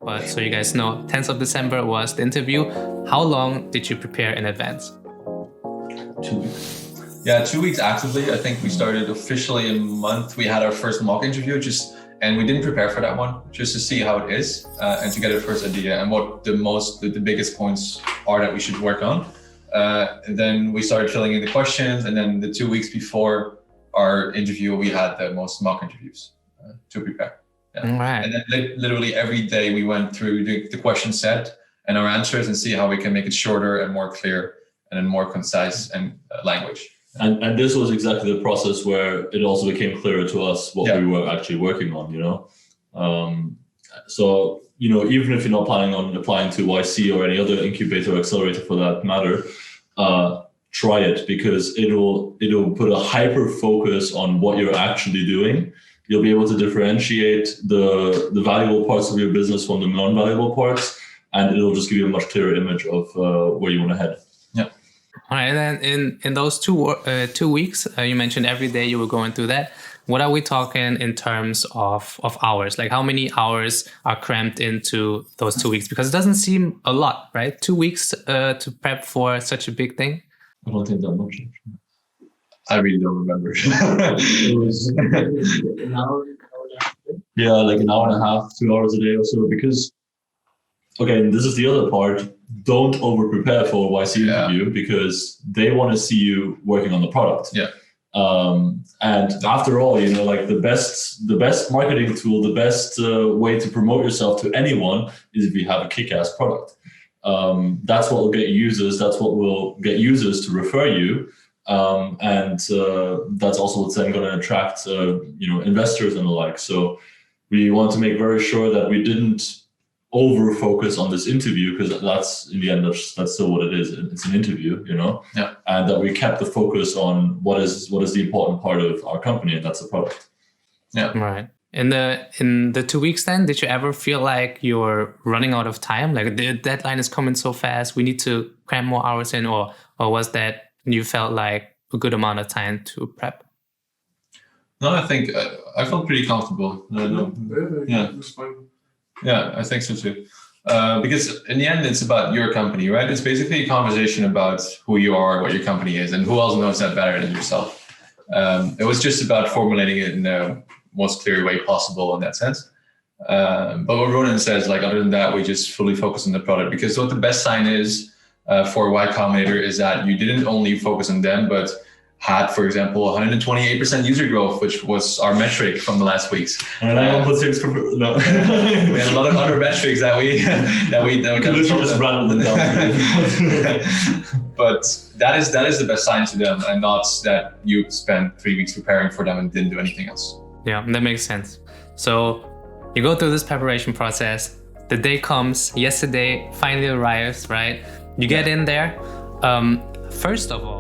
But so you guys know, 10th of December was the interview. How long did you prepare in advance? 2 weeks. Yeah, 2 weeks actively. I think we started officially a month. We had our first mock interview and we didn't prepare for that one, just to see how it is and to get a first idea and what the biggest points are that we should work on. And then we started filling in the questions, and then the 2 weeks before our interview, we had the most mock interviews to prepare. Yeah. Right. And then literally every day we went through the question set and our answers and see how we can make it shorter and more clear and in more concise and language. And this was exactly the process where it also became clearer to us what we were actually working on, So, even if you're not planning on applying to YC or any other incubator or accelerator for that matter, try it, because it'll put a hyper focus on what you're actually doing. You'll be able to differentiate the valuable parts of your business from the non-valuable parts, and it'll just give you a much clearer image of where you want to head. All right, and then in those 2 weeks, you mentioned every day you were going through that. What are we talking in terms of hours? Like how many hours are crammed into those 2 weeks? Because it doesn't seem a lot, right? 2 weeks to prep for such a big thing. I don't think that much. I really don't remember. It was an hour. Yeah, like an hour and a half, 2 hours a day or so. Because, okay, this is the other part. Don't over prepare for a YC interview, because they want to see you working on the product. Yeah. And after all, like the best marketing tool, the best way to promote yourself to anyone is if you have a kick-ass product. That's what will get users. That's what will get users to refer you. And that's also what's then going to attract, investors and the like. So we want to make very sure that we didn't over focus on this interview, because that's in the end that's still what it is. It's an interview, Yeah. And that we kept the focus on what is the important part of our company, and that's the product. Yeah. Right. In the 2 weeks then, did you ever feel like you're running out of time? Like the deadline is coming so fast, we need to cram more hours in, or was that you felt like a good amount of time to prep? No, I think I felt pretty comfortable. Yeah. It was fine. Yeah, I think so too. Because in the end, it's about your company, right? It's basically a conversation about who you are, what your company is, and who else knows that better than yourself. It was just about formulating it in the most clear way possible in that sense. But what Ronan says, like, other than that, we just fully focus on the product, because what the best sign is for Y Combinator is that you didn't only focus on them, but had, for example, 128% user growth, which was our metric from the last weeks. And I almost things no. We had a lot of other metrics that we just rattled them down. But that is the best sign to them, and not that you spent 3 weeks preparing for them and didn't do anything else. Yeah, that makes sense. So you go through this preparation process. The day comes, yesterday finally arrives, right? You get in there. First of all,